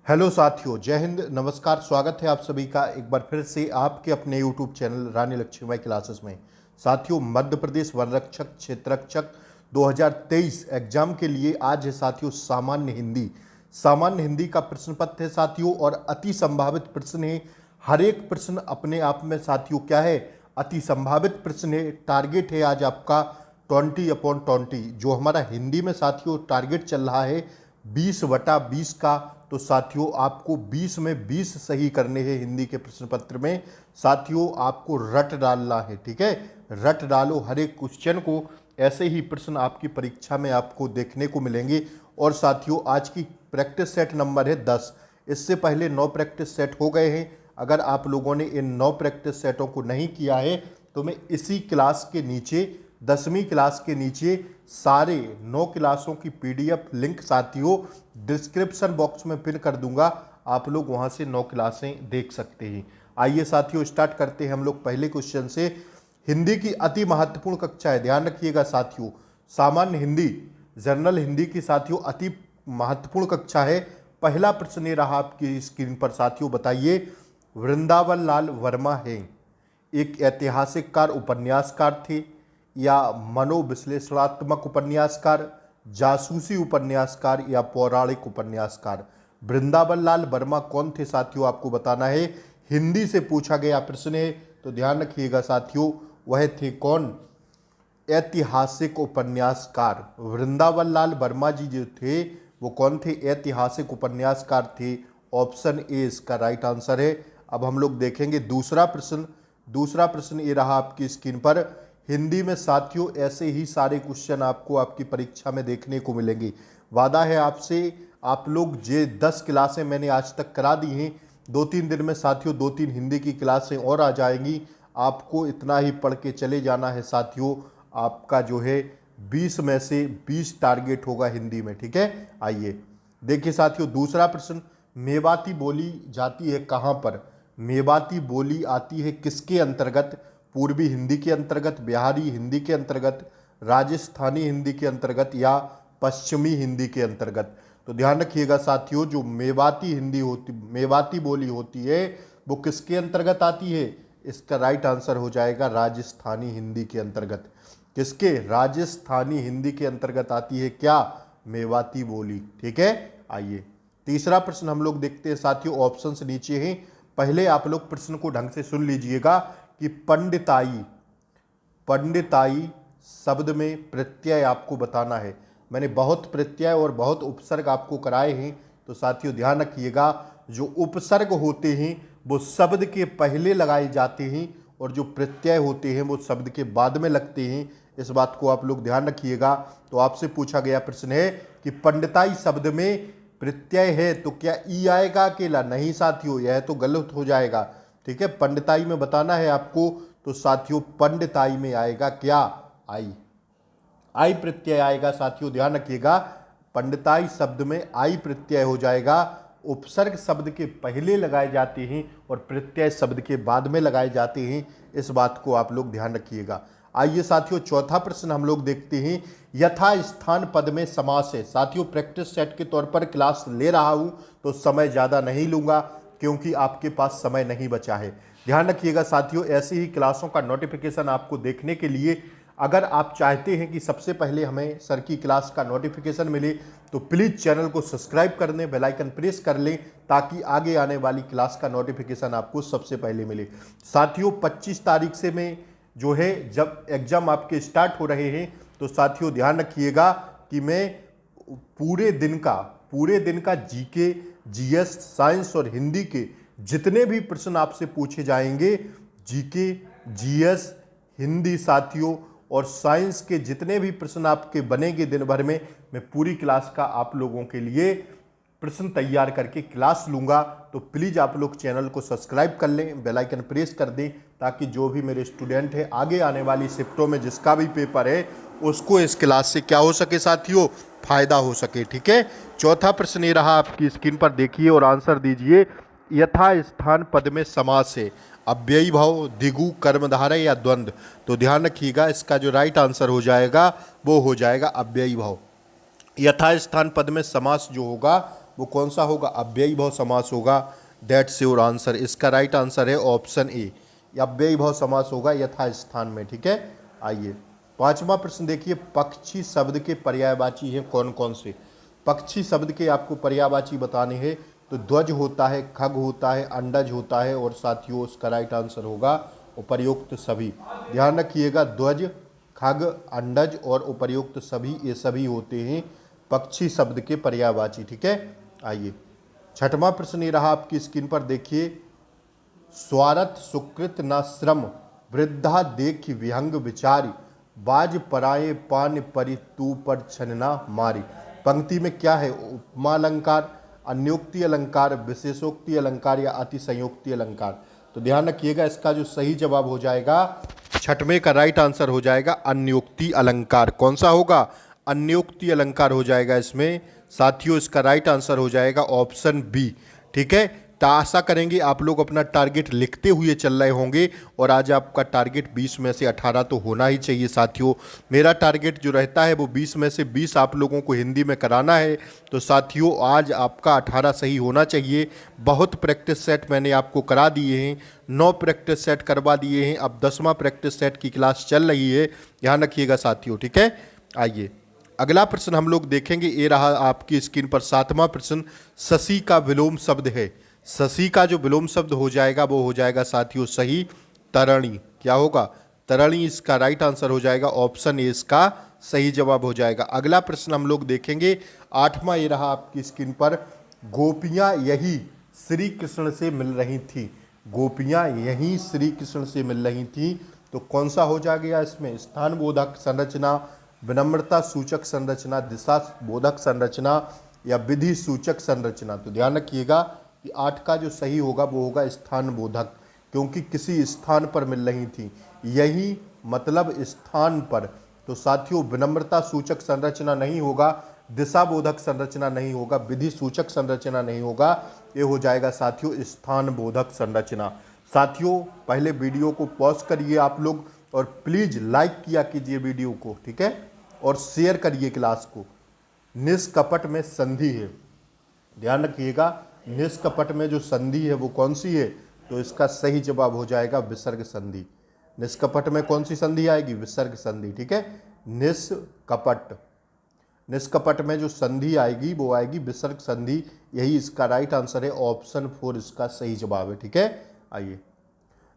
Hello साथियों, जय हिंद, नमस्कार। स्वागत है आप सभी का एक बार फिर से आपके अपने यूट्यूब चैनल रानी लक्ष्मीबाई क्लासेस में। साथियों, मध्य प्रदेश वन रक्षक क्षेत्ररक्षक 2023 एग्जाम के लिए आज है साथियों सामान्य हिंदी। सामान्य हिंदी का प्रश्न पत्र है साथियों, और अति संभावित प्रश्न है। हर एक प्रश्न अपने आप में साथियों क्या है, अति संभावित प्रश्न है। टारगेट है आज आपका 20/20। जो हमारा हिंदी में साथियों टारगेट चल रहा है 20/20 का। तो साथियों आपको 20 में 20 सही करने हैं हिंदी के प्रश्न पत्र में। साथियों आपको रट डालना है, ठीक है। रट डालो हर एक क्वेश्चन को, ऐसे ही प्रश्न आपकी परीक्षा में आपको देखने को मिलेंगे। और साथियों आज की प्रैक्टिस सेट नंबर है 10। इससे पहले 9 प्रैक्टिस सेट हो गए हैं। अगर आप लोगों ने इन 9 प्रैक्टिस सेटों को नहीं किया है तो मैं इसी क्लास के नीचे 10वीं क्लास के नीचे सारे 9 क्लासों की पीडीएफ लिंक साथियों डिस्क्रिप्शन बॉक्स में पिन कर दूंगा। आप लोग वहां से 9 क्लासें देख सकते हैं। आइए साथियों स्टार्ट करते हैं हम लोग पहले क्वेश्चन से। हिंदी की अति महत्वपूर्ण कक्षा है, ध्यान रखिएगा साथियों। सामान्य हिंदी, जनरल हिंदी की साथियों अति महत्वपूर्ण कक्षा है। पहला प्रश्न ये रहा आपकी स्क्रीन पर साथियों, बताइए वृंदावन लाल वर्मा है एक ऐतिहासिककार उपन्यासकार थे, या मनोविश्लेषणात्मक उपन्यासकार, जासूसी उपन्यासकार, या पौराणिक उपन्यासकार। वृंदावन लाल वर्मा कौन थे साथियों, आपको बताना है। हिंदी से पूछा गया प्रश्न है, तो ध्यान रखिएगा साथियों, वह थे कौन, ऐतिहासिक उपन्यासकार। वृंदावन लाल वर्मा जी जो थे वो कौन थे, ऐतिहासिक उपन्यासकार थे। ऑप्शन ए इसका राइट आंसर है। अब हम लोग देखेंगे दूसरा प्रश्न। दूसरा प्रश्न ये रहा आपकी स्क्रीन पर। हिंदी में साथियों ऐसे ही सारे क्वेश्चन आपको आपकी परीक्षा में देखने को मिलेंगे। वादा है आपसे, आप लोग जे 10 क्लासें मैंने आज तक करा दी हैं, 2-3 दिन में साथियों 2-3 हिंदी की क्लासें और आ जाएंगी। आपको इतना ही पढ़ के चले जाना है साथियों। आपका जो है 20 में से 20 टारगेट होगा हिंदी में, ठीक है। आइए देखिए साथियों दूसरा प्रश्न। मेवाती बोली जाती है कहाँ पर। मेवाती बोली आती है किसके अंतर्गत, पूर्वी हिंदी के अंतर्गत, बिहारी हिंदी के अंतर्गत, राजस्थानी हिंदी के अंतर्गत, या पश्चिमी हिंदी के अंतर्गत। तो ध्यान रखिएगा साथियों, जो मेवाती बोली होती है वो किसके अंतर्गत आती है। इसका राइट आंसर हो जाएगा राजस्थानी हिंदी के अंतर्गत। किसके, राजस्थानी हिंदी के अंतर्गत आती है क्या, मेवाती बोली, ठीक है। आइए तीसरा प्रश्न हम लोग देखते हैं साथियों। ऑप्शंस नीचे हैं, पहले आप लोग प्रश्न को ढंग से सुन लीजिएगा कि पंडिताई, पंडिताई शब्द में प्रत्यय आपको बताना है। मैंने बहुत प्रत्यय और बहुत उपसर्ग आपको कराए हैं, तो साथियों ध्यान रखिएगा जो उपसर्ग होते हैं वो शब्द के पहले लगाए जाते हैं, और जो प्रत्यय होते हैं वो शब्द के बाद में लगते हैं। इस बात को आप लोग ध्यान रखिएगा। तो आपसे पूछा गया प्रश्न है कि पंडिताई शब्द में प्रत्यय है तो क्या ई आएगा अकेला, नहीं साथियों यह तो गलत हो जाएगा, ठीक है। पंडिताई में बताना है आपको, तो साथियों पंडिताई में आएगा क्या, आई, आई प्रत्यय आएगा साथियों, ध्यान रखिएगा। पंडिताई शब्द में आई प्रत्यय हो जाएगा। उपसर्ग शब्द के पहले लगाए जाते हैं और प्रत्यय शब्द के बाद में लगाए जाते हैं, इस बात को आप लोग ध्यान रखिएगा। आइए साथियों चौथा प्रश्न हम लोग देखते हैं। यथा स्थान पद में समास है। साथियों प्रैक्टिस सेट के तौर पर क्लास ले रहा हूं, तो समय ज़्यादा नहीं लूंगा क्योंकि आपके पास समय नहीं बचा है। ध्यान रखिएगा साथियों, ऐसी ही क्लासों का नोटिफिकेशन आपको देखने के लिए अगर आप चाहते हैं कि सबसे पहले हमें सर की क्लास का नोटिफिकेशन मिले, तो प्लीज़ चैनल को सब्सक्राइब कर दें, बेल आइकन प्रेस कर लें, ताकि आगे आने वाली क्लास का नोटिफिकेशन आपको सबसे पहले मिले। साथियों 25 तारीख से मैं जो है जब एग्ज़ाम आपके स्टार्ट हो रहे हैं, तो साथियों ध्यान रखिएगा कि मैं पूरे दिन का जीके, जीएस, साइंस और हिंदी के जितने भी प्रश्न आपसे पूछे जाएंगे, जीके, जीएस, हिंदी साथियों और साइंस के जितने भी प्रश्न आपके बनेंगे दिन भर में, मैं पूरी क्लास का आप लोगों के लिए प्रश्न तैयार करके क्लास लूंगा। तो प्लीज़ आप लोग चैनल को सब्सक्राइब कर लें, बेल आइकन प्रेस कर दें, ताकि जो भी मेरे स्टूडेंट हैं आगे आने वाली शिफ्टों में जिसका भी पेपर है उसको इस क्लास से क्या हो सके साथियों, फायदा हो सके, ठीक है। चौथा प्रश्न ये रहा आपकी स्क्रीन पर, देखिए और आंसर दीजिए। यथा स्थान पद में समास है, अव्ययी भाव, द्विगु, कर्मधारय या द्वंद्व। तो ध्यान रखिएगा इसका जो राइट आंसर हो जाएगा वो हो जाएगा अव्ययी भाव। यथास्थान पद में समास जो होगा वो कौन सा होगा? अव्ययी भाव समास होगा। That's your answer. इसका राइट आंसर है ऑप्शन ए, अव्ययी भाव समास होगा यथास्थान में। ठीक है, आइए 5वां प्रश्न देखिए, पक्षी शब्द के पर्यायवाची हैं कौन कौन से? पक्षी शब्द के आपको पर्यायवाची बताने हैं तो ध्वज होता है, खग होता है, अंडज होता है और साथियों उसका राइट आंसर होगा उपर्युक्त सभी। ध्यान रखिएगा, ध्वज, खग, अंडज और उपर्युक्त सभी, ये सभी होते हैं पक्षी शब्द के पर्यायवाची। ठीक है, आइए 6वां प्रश्न ये रहा आपकी स्क्रीन पर देखिए, स्वार्थ सुकृत न श्रम वृद्धा देख विहंग विचारी बाज पराये पान परि तू पर छनना मारी। पंक्ति में क्या है? उपमा अलंकार, अन्योक्ति अलंकार, विशेषोक्ति अलंकार या अतिशयोक्ति अलंकार। तो ध्यान रखिएगा, इसका जो सही जवाब हो जाएगा 6वें का राइट आंसर हो जाएगा अन्योक्ति अलंकार। कौन सा होगा? अन्योक्ति अलंकार हो जाएगा इसमें साथियों। इसका राइट आंसर हो जाएगा ऑप्शन बी। ठीक है, तो आशा करेंगे आप लोग अपना टारगेट लिखते हुए चल रहे होंगे और आज आपका टारगेट 20 में से 18 तो होना ही चाहिए साथियों। मेरा टारगेट जो रहता है वो 20 में से 20 आप लोगों को हिंदी में कराना है। तो साथियों आज आपका 18 सही होना चाहिए। बहुत प्रैक्टिस सेट मैंने आपको करा दिए हैं, 9 प्रैक्टिस सेट करवा दिए हैं, अब 10वां प्रैक्टिस सेट की क्लास चल रही है, ध्यान रखिएगा साथियों। ठीक है, आइए अगला प्रश्न हम लोग देखेंगे, ये रहा आपकी स्क्रीन पर 7वां प्रश्न, शशि का विलोम शब्द है। शशि का जो विलोम शब्द हो जाएगा वो हो जाएगा साथियों सही तरणी। क्या होगा? तरणी। इसका राइट आंसर हो जाएगा ऑप्शन ए, इसका सही जवाब हो जाएगा। अगला प्रश्न हम लोग देखेंगे 8वां, ये रहा आपकी स्क्रीन पर, गोपियां यही श्री कृष्ण से मिल रही थी। गोपियां यही श्री कृष्ण से मिल रही थी, तो कौन सा हो जाएगा इसमें? स्थान बोधक संरचना, विनम्रता सूचक संरचना, दिशा बोधक संरचना या विधि सूचक संरचना। तो ध्यान रखिएगा कि 8 का जो सही होगा वो होगा स्थान बोधक, क्योंकि किसी स्थान पर मिल रही थी, यही मतलब स्थान पर। तो साथियों विनम्रता सूचक संरचना नहीं होगा, दिशा बोधक संरचना नहीं होगा, विधि सूचक संरचना नहीं होगा, ये हो जाएगा साथियों स्थान बोधक संरचना। साथियों पहले वीडियो को पॉज करिए आप लोग और प्लीज लाइक किया कीजिए वीडियो को। ठीक है, और शेयर करिए क्लास को। निष्कपट में संधि है, ध्यान रखिएगा, निष्कपट में जो संधि है वो कौन सी है? तो इसका सही जवाब हो जाएगा विसर्ग संधि। निष्कपट में कौन सी संधि आएगी? विसर्ग संधि। ठीक है, निष्कपट, निष्कपट में जो संधि आएगी वो आएगी विसर्ग संधि, यही इसका राइट आंसर है ऑप्शन 4, इसका सही जवाब है। ठीक है, आइए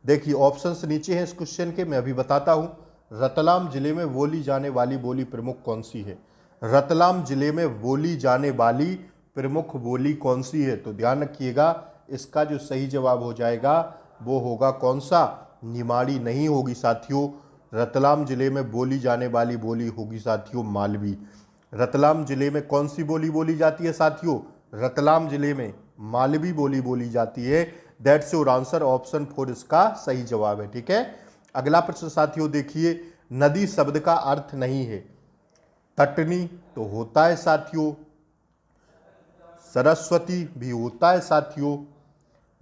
देखिए ऑप्शन से नीचे हैं इस क्वेश्चन के, मैं अभी बताता हूँ। रतलाम जिले में बोली जाने वाली बोली प्रमुख कौन सी है? रतलाम जिले में बोली जाने वाली प्रमुख बोली कौन सी है? तो ध्यान रखिएगा, इसका जो सही जवाब हो जाएगा वो होगा कौन सा? निमाड़ी नहीं होगी साथियों। रतलाम जिले में बोली जाने वाली बोली होगी साथियों मालवी। रतलाम जिले में कौन सी बोली बोली जाती है साथियों? रतलाम जिले में मालवी बोली बोली जाती है। दैट्स योर आंसर, ऑप्शन 4 इसका सही जवाब है। ठीक है, अगला प्रश्न साथियों देखिए, नदी शब्द का अर्थ नहीं है। तटनी तो होता है साथियों, सरस्वती भी होता है साथियों,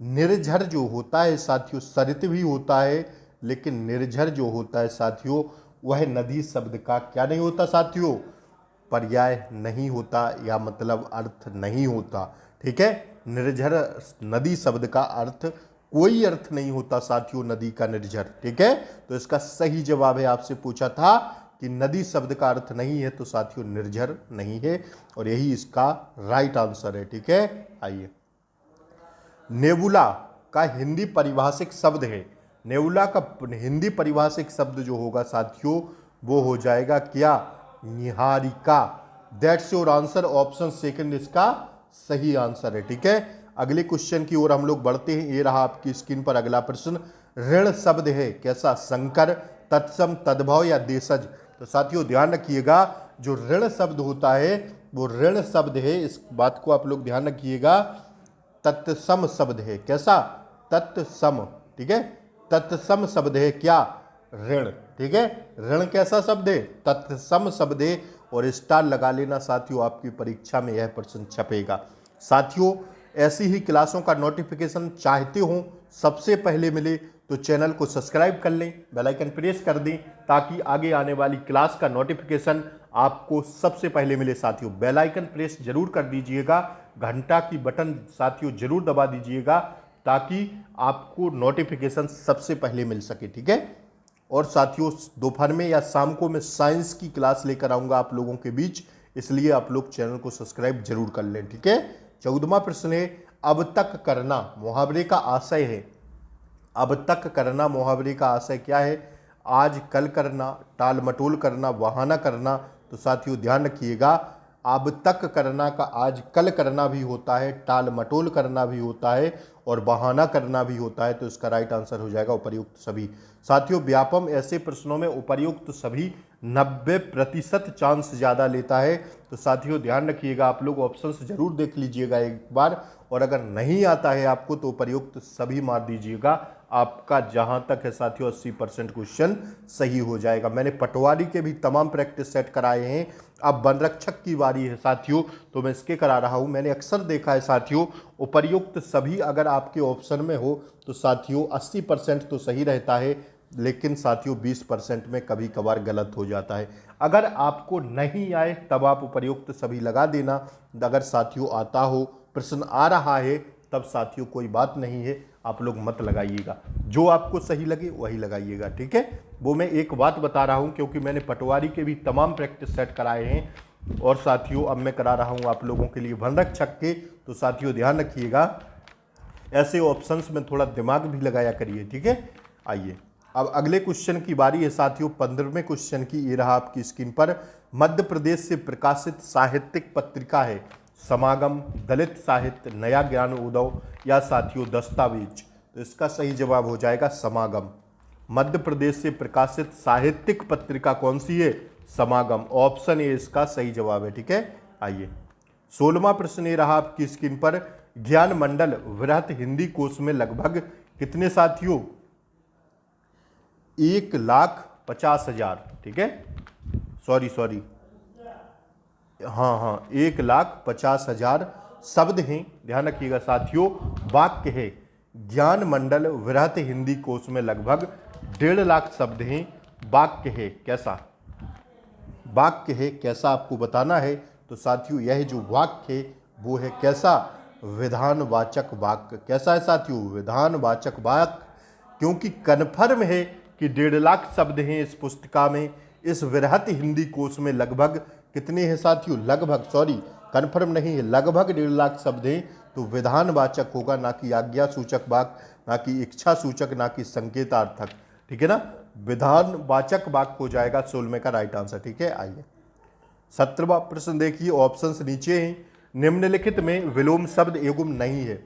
निर्झर जो होता है साथियों, सरित भी होता है, लेकिन निर्झर जो होता है साथियों वह नदी शब्द का क्या नहीं होता साथियों? पर्याय नहीं होता या मतलब अर्थ नहीं होता। ठीक है, निर्झर नदी शब्द का अर्थ कोई अर्थ नहीं होता साथियों, नदी का निर्झर। ठीक है, तो इसका सही जवाब है, आपसे पूछा था कि नदी शब्द का अर्थ नहीं है, तो साथियों निर्झर नहीं है और यही इसका राइट आंसर है। ठीक है, आइए नेबुला का हिंदी परिभाषिक शब्द है। नेबुला का हिंदी परिभाषिक शब्द जो होगा साथियों वो हो जाएगा क्या? Niharika. That's your answer, option 2 इसका सही आंसर है। ठीक है, अगले क्वेश्चन की ओर हम लोग बढ़ते हैं। ये रहा आपकी स्क्रीन पर अगला प्रश्न, ऋण शब्द है कैसा? संकर, तत्सम, तद्भव या देशज। तो साथियों ध्यान रखिएगा, जो ऋण शब्द होता है वो ऋण शब्द है, इस बात को आप लोग ध्यान रखिएगा। तत्सम शब्द है, कैसा? तत्सम। ठीक है, तत्सम शब्द है क्या? ऋण। ठीक है, ऋण कैसा शब्द है? तत्सम शब्द है और स्टार लगा लेना साथियों, आपकी परीक्षा में यह प्रश्न छपेगा। साथियों ऐसी ही क्लासों का नोटिफिकेशन चाहते हो सबसे पहले मिले तो चैनल को सब्सक्राइब कर लें, बेल आइकन प्रेस कर दें ताकि आगे आने वाली क्लास का नोटिफिकेशन आपको सबसे पहले मिले साथियों। बेल आइकन प्रेस जरूर कर दीजिएगा, घंटा की बटन साथियों जरूर दबा दीजिएगा ताकि आपको नोटिफिकेशन सबसे पहले मिल सके, ठीक है। और साथियों दोपहर में या शाम को मैं साइंस की क्लास लेकर आऊँगा आप लोगों के बीच, इसलिए आप लोग चैनल को सब्सक्राइब जरूर कर लें, ठीक है। 14वां प्रश्न है, अब तक करना मुहावरे का आशय है। अब तक करना मुहावरे का आशय क्या है? आज कल करना, टाल मटोल करना, बहाना करना। तो साथियों ध्यान रखिएगा, अब तक करना का आज कल करना भी होता है, टाल मटोल करना भी होता है और बहाना करना भी होता है। तो इसका राइट आंसर हो जाएगा उपर्युक्त सभी। साथियों व्यापम ऐसे प्रश्नों में उपर्युक्त सभी 90% चांस ज़्यादा लेता है। तो साथियों ध्यान रखिएगा, आप लोग ऑप्शंस जरूर देख लीजिएगा एक बार, और अगर नहीं आता है आपको तो उपर्युक्त सभी मार दीजिएगा। आपका जहां तक है साथियों 80% क्वेश्चन सही हो जाएगा। मैंने पटवारी के भी तमाम प्रैक्टिस सेट कराए हैं, अब वनरक्षक की बारी है साथियों, तो मैं इसके करा रहा हूं। मैंने अक्सर देखा है साथियों, उपर्युक्त सभी अगर आपके ऑप्शन में हो तो साथियों 80% तो सही रहता है, लेकिन साथियों 20% में कभी कभार गलत हो जाता है। अगर आपको नहीं आए तब आप उपर्युक्त सभी लगा देना, अगर साथियों आता हो, प्रश्न आ रहा है, तब साथियों कोई बात नहीं है, आप लोग मत लगाइएगा। जो आपको सही लगे वही लगाइएगा, ठीक है। वो मैं एक बात बता रहा हूं क्योंकि मैंने पटवारी के भी तमाम प्रैक्टिस सेट कराए हैं और साथियों अब मैं करा रहा हूं आप लोगों के लिए वनरक्षक के। तो साथियों ध्यान रखिएगा, ऐसे ऑप्शंस में थोड़ा दिमाग भी लगाया करिए, ठीक है। आइए अब अगले क्वेश्चन की बारी है साथियों। 15वें क्वेश्चन की, ये रहा आपकी स्क्रीन पर। मध्य प्रदेश से प्रकाशित साहित्यिक पत्रिका है समागम, दलित साहित्य, नया ज्ञान उदय या साथियों दस्तावेज। तो इसका सही जवाब हो जाएगा समागम। मध्य प्रदेश से प्रकाशित साहित्यिक पत्रिका कौन सी है? समागम। ऑप्शन ए इसका सही जवाब है, ठीक है। आइए 16वां प्रश्न ये रहा आपकी स्क्रीन पर। ज्ञान मंडल वृहत हिंदी कोश में लगभग कितने साथियों? 1,50,000, ठीक है। सॉरी, हाँ 1,50,000 शब्द हैं। ध्यान रखिएगा साथियों, वाक्य है। ज्ञान मंडल वृहत हिंदी कोश में लगभग 1.5 लाख शब्द हैं। वाक्य है कैसा? वाक्य है कैसा आपको बताना है। तो साथियों यह जो वाक्य है वो है कैसा? विधानवाचक वाक्य। कैसा है साथियों? विधानवाचक वाक्य, क्योंकि कन्फर्म है कि 1.5 लाख शब्द हैं इस पुस्तिका में। इस वृहत हिंदी कोश में लगभग कितने हैं साथियों? लगभग, सॉरी कन्फर्म नहीं है, लगभग 1.5 लाख शब्द हैं। तो विधानवाचक होगा, ना कि आज्ञा सूचक वाक्य, ना कि इच्छा सूचक, ना कि संकेतार्थक, ठीक है ना। विधानवाचक वाक्य हो जाएगा 16वें का राइट आंसर, ठीक है। आइए 17वां प्रश्न देखिए, ऑप्शंस नीचे हैं। निम्नलिखित में विलोम शब्द युग्म नहीं है।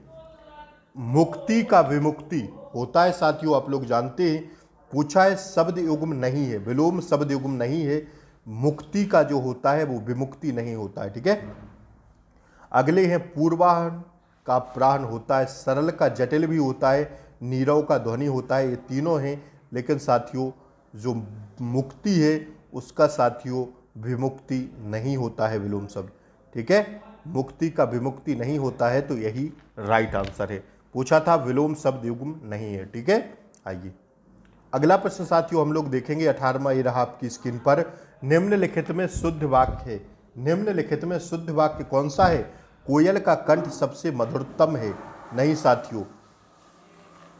मुक्ति का विमुक्ति होता है साथियों, आप लोग जानते हैं। पूछा है शब्द युग्म नहीं है, विलोम शब्द युग्म नहीं है। मुक्ति का जो होता है वो विमुक्ति नहीं होता है, ठीक है। अगले हैं पूर्वाह्न का प्राण होता है, सरल का जटिल भी होता है, नीरव का ध्वनि होता है। ये तीनों हैं, लेकिन साथियों जो मुक्ति है उसका साथियों विमुक्ति नहीं होता है विलोम शब्द, ठीक है। मुक्ति का विमुक्ति नहीं होता है, तो यही राइट आंसर है। पूछा था विलोम शब्द युग्म नहीं है, ठीक है। आइए अगला प्रश्न साथियों हम लोग देखेंगे। 18वां ये रहा आपकी स्क्रीन पर। निम्नलिखित में शुद्ध वाक्य है। निम्नलिखित में शुद्ध वाक्य कौन सा है? कोयल का कंठ सबसे मधुरतम है। नहीं साथियों,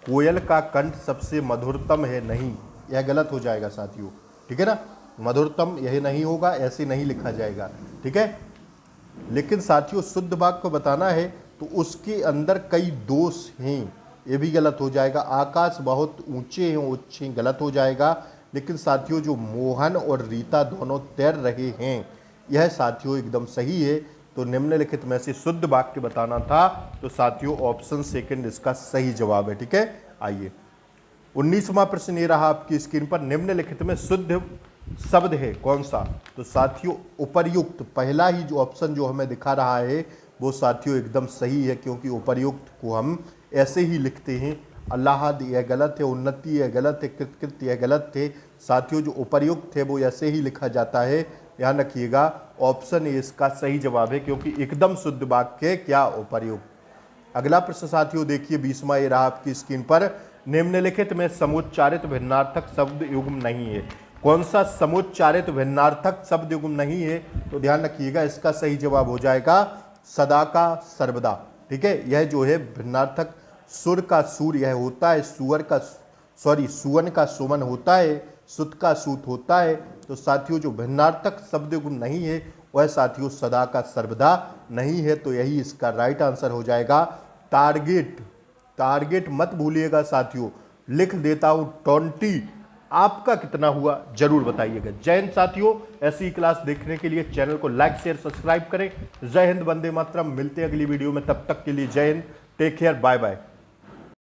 कोयल का कंठ सबसे मधुरतम है नहीं, यह गलत हो जाएगा साथियों, ठीक है ना। मधुरतम यह नहीं होगा, ऐसे नहीं लिखा जाएगा, ठीक है। लेकिन साथियों शुद्ध वाक्य को बताना है तो उसके अंदर कई दोष हैं, ये भी गलत हो जाएगा। आकाश बहुत ऊंचे हैं, ऊंचे गलत हो जाएगा। लेकिन साथियों जो मोहन और रीता दोनों तैर रहे हैं, यह साथियों एकदम सही है। तो निम्नलिखित में से शुद्ध वाक्य बताना था, तो साथियों ऑप्शन सेकंड इसका सही जवाब है, ठीक है। आइए 19वां प्रश्न ये रहा आपकी स्क्रीन पर। निम्नलिखित में शुद्ध शब्द है कौन सा? तो साथियों उपर्युक्त, पहला ही जो ऑप्शन जो हमें दिखा रहा है वो साथियों एकदम सही है, क्योंकि उपर्युक्त को हम ऐसे ही लिखते हैं। अल्लाहाद यह गलत है, उन्नति यह गलत है, कृतकृत यह गलत थे। साथियों जो उपर्युक्त है वो ऐसे ही लिखा जाता है, ध्यान रखिएगा। ऑप्शन ए इसका सही जवाब है, क्योंकि एकदम शुद्ध वाक्य क्या? उपर्युक्त। अगला प्रश्न साथियों देखिए 20वां ये रहा आपकी स्क्रीन पर। निम्नलिखित में समुच्चारित भिन्नार्थक शब्द युग्म नहीं है। कौन सा समुच्चारित भिन्नार्थक शब्द युग्म नहीं है? तो ध्यान रखिएगा, इसका सही जवाब हो जाएगा सदा का सर्वदा। ठीक है, यह जो है भिन्नार्थक सुर का सूर यह होता है, सुवन का सुमन होता है, सुत का सूत होता है। तो साथियों जो भिन्नार्थक शब्द युग्म नहीं है वह साथियों सदा का सर्वदा नहीं है। तो यही इसका राइट आंसर हो जाएगा टारगेट। टारगेट मत भूलिएगा साथियों, लिख देता हूं 20। आपका कितना हुआ जरूर बताइएगा। जय हिंद साथियों, ऐसी क्लास देखने के लिए चैनल को लाइक शेयर सब्सक्राइब करें। जय हिंद, वंदे मातरम। मिलते हैं अगली वीडियो में, तब तक के लिए जय हिंद, टेक केयर, बाय बाय।